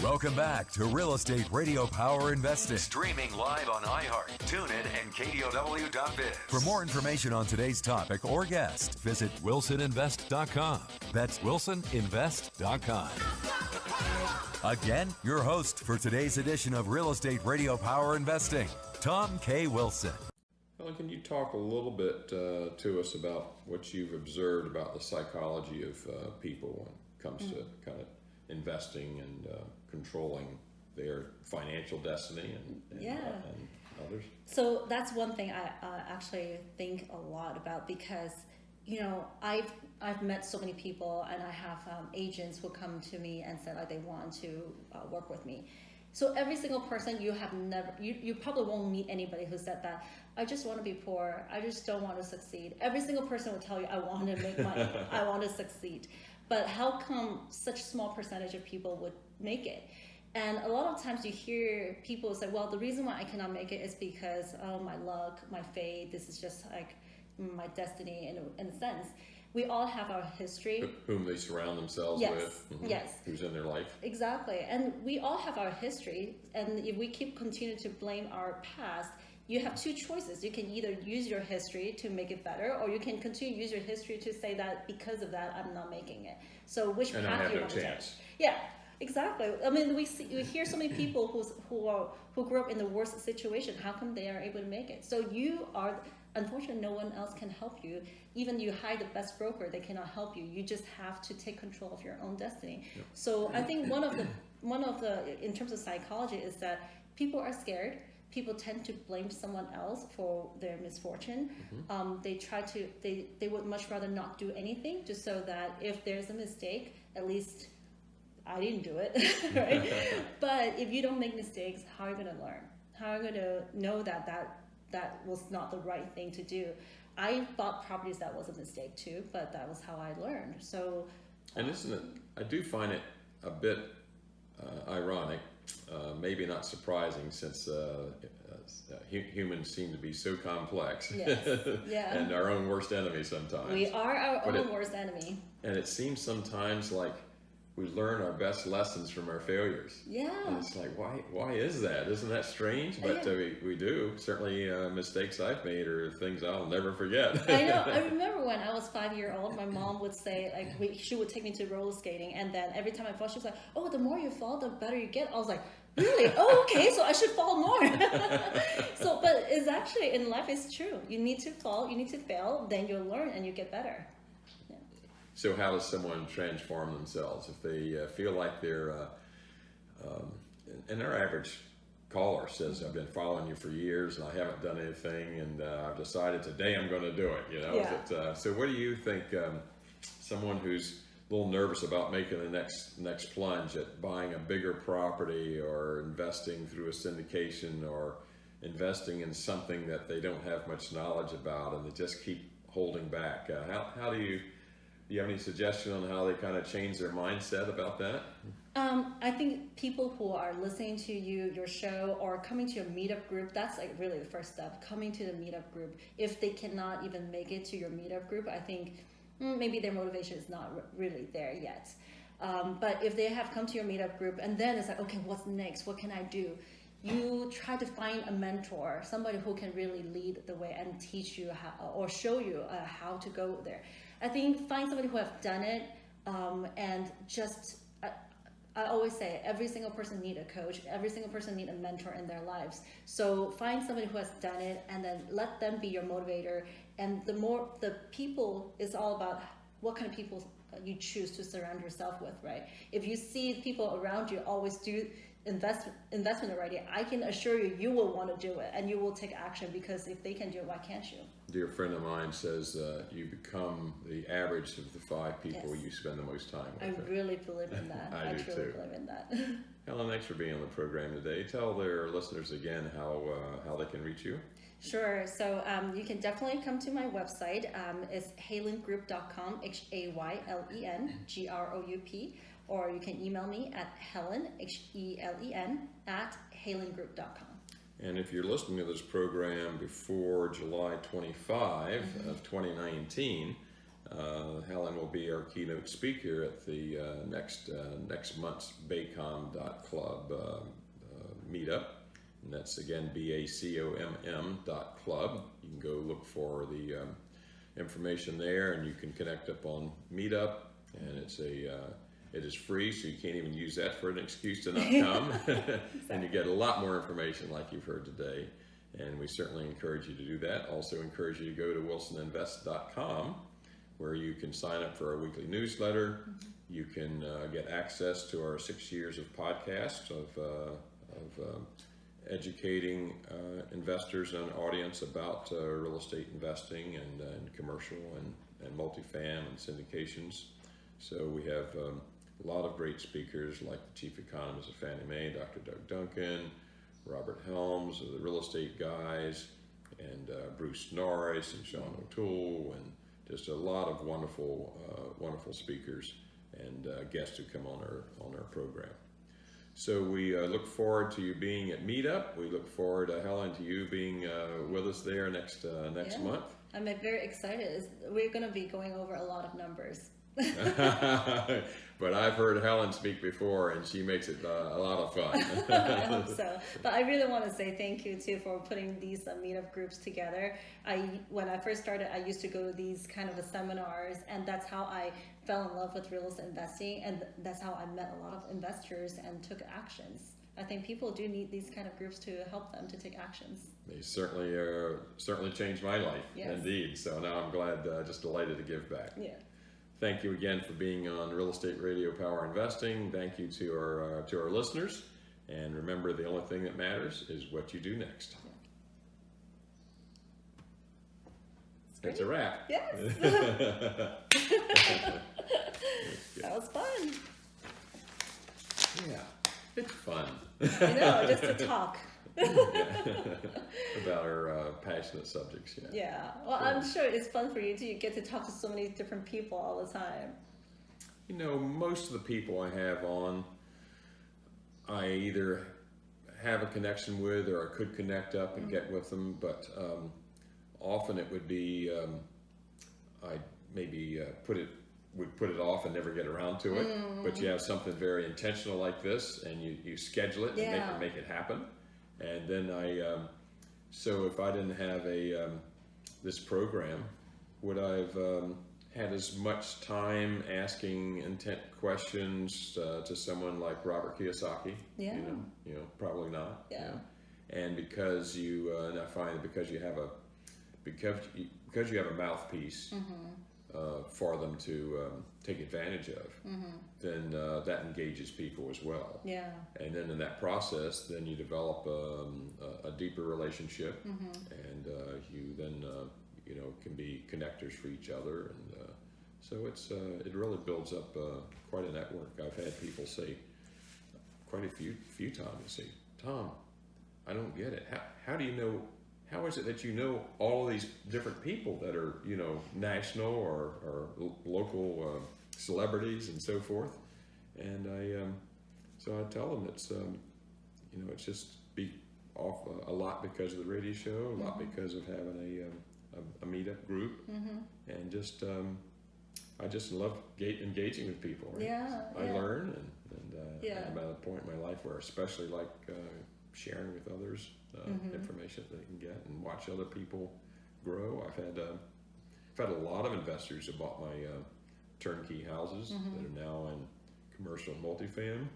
Welcome back to Real Estate Radio Power Investing. Streaming live on iHeart, TuneIn, and KDOW.biz. For more information on today's topic or guest, visit wilsoninvest.com. That's wilsoninvest.com. Again, your host for today's edition of Real Estate Radio Power Investing, Tom K. Wilson. Helen, can you talk a little bit to us about what you've observed about the psychology of people when it comes to kind of investing and controlling their financial destiny and others? So that's one thing I actually think a lot about, because I've met so many people, and I have agents who come to me and said like they want to work with me. So every single person you probably won't meet anybody who said that, I just want to be poor, I just don't want to succeed. Every single person will tell you, I want to make money, I want to succeed. But how come such a small percentage of people would make it? And a lot of times you hear people say, well, the reason why I cannot make it is because my luck, my fate, this is just like my destiny in a sense. We all have our history. Whom they surround themselves with. Yes. Who's in their life. Exactly. And we all have our history. And if we continue to blame our past, you have two choices. You can either use your history to make it better, or you can continue to use your history to say that because of that, I'm not making it. So which path do you want to take? Yeah, exactly. I mean, we hear so many people who grew up in the worst situation. How come they are able to make it? So unfortunately, no one else can help you. Even you hire the best broker, they cannot help you. You just have to take control of your own destiny. Yep. So I think one of the in terms of psychology is that people are scared. People tend to blame someone else for their misfortune. They would much rather not do anything, just so that if there's a mistake, at least I didn't do it, right? But if you don't make mistakes, how are you going to learn? How are you going to know that was not the right thing to do? I bought properties that was a mistake too, but that was how I learned. So, and isn't it? I do find it a bit ironic. Maybe not surprising, since humans seem to be so complex. Yes. Yeah. And our own worst enemy sometimes. We are our own worst enemy. And it seems sometimes like we learn our best lessons from our failures. Yeah. And it's like, why is that? Isn't that strange? But we do. Certainly mistakes I've made are things I'll never forget. I know. I remember when I was 5 years old, my mom would say, she would take me to roller skating, and then every time I fall, she was like, oh, the more you fall, the better you get. I was like, really? Oh, okay, so I should fall more. But it's actually, in life, it's true. You need to fall, you need to fail, then you'll learn and you get better. So how does someone transform themselves if they feel like they're, and our average caller says, I've been following you for years and I haven't done anything, and I've decided today I'm going to do it, Yeah. So what do you think, someone who's a little nervous about making the next plunge at buying a bigger property, or investing through a syndication, or investing in something that they don't have much knowledge about and they just keep holding back? How do you have any suggestion on how they kind of change their mindset about that? I think people who are listening to your show, or coming to your meetup group, that's like really the first step, coming to the meetup group. If they cannot even make it to your meetup group, I think maybe their motivation is not really there yet. But if they have come to your meetup group, and then it's like, okay, what's next? What can I do? You try to find a mentor, somebody who can really lead the way and teach you how, or show you how to go there. I think find somebody who have done it, and just, I always say every single person need a coach, every single person need a mentor in their lives. So find somebody who has done it, and then let them be your motivator. And the people is all about what kind of people you choose to surround yourself with, right? If you see people around you always do investment already, I can assure you will want to do it, and you will take action, because if they can do it, why can't you? A dear friend of mine says you become the average of the 5 people you spend the most time with. I really believe in that. I do truly too. believe in that. Helen, thanks for being on the program today. Tell their listeners again how they can reach you. Sure. So you can definitely come to my website. It's haylengroup.com, HAYLEN GROUP, or you can email me at Helen, HELEN, @haylengroup.com. And if you're listening to this program before July 25 of 2019, Helen will be our keynote speaker at the next month's BACOM.club meetup. And that's again BACOMM.club. You can go look for the information there, and you can connect up on Meetup. And it is free, so you can't even use that for an excuse to not come. And you get a lot more information like you've heard today. And we certainly encourage you to do that. Also encourage you to go to wilsoninvest.com, where you can sign up for our weekly newsletter. You can get access to our 6 years of podcasts of educating investors and audience about real estate investing and commercial and multifam and syndications. So we have a lot of great speakers like the Chief Economist of Fannie Mae, Dr. Doug Duncan, Robert Helms of the Real Estate Guys, and Bruce Norris and Sean O'Toole, and just a lot of wonderful speakers and guests who come on our program. So we look forward to you being at Meetup. We look forward, Helen, to you being with us there next month. I'm very excited. We're going to be going over a lot of numbers. But I've heard Helen speak before, and she makes it a lot of fun. I hope so. But I really want to say thank you too for putting these meetup groups together. When I first started, I used to go to these kind of seminars, and that's how I fell in love with real estate investing, and that's how I met a lot of investors and took actions. I think people do need these kind of groups to help them to take actions. They certainly changed my life, yes. Indeed. So now I'm glad, just delighted to give back. Yeah. Thank you again for being on Real Estate Radio Power Investing. Thank you to our listeners. And remember, the only thing that matters is what you do next. That's a wrap. Yes. That was fun. Yeah, it's fun. I know, just to talk. About our passionate subjects. Yeah. Well, I'm sure it's fun for you too. You get to talk to so many different people all the time. You know, most of the people I have on, I either have a connection with or I could connect up and get with them, but often it would be I maybe would put it off and never get around to it. But you have something very intentional like this, and you schedule it and make it happen. And then so if I didn't have this program, would I have had as much time asking intent questions to someone like Robert Kiyosaki? Yeah. You know, probably not. Yeah. You know? And because and I find that because you have a mouthpiece for them to take advantage of, then that engages people as well. Yeah. And then in that process, then you develop a deeper relationship, and you then can be connectors for each other, and so it really builds up quite a network. I've had people say quite a few times, say, "Tom, I don't get it. How do you know? How is it that you know all of these different people that are, national or local celebrities and so forth?" And so I tell them it's, it's just off a lot because of the radio show, a lot because of having a meetup group, and just I just love engaging with people. Right? Yeah. I learn, and I'm at a point in my life where I especially like sharing with others. Information that they can get and watch other people grow. I've had a lot of investors who bought my turnkey houses that are now in commercial multifam,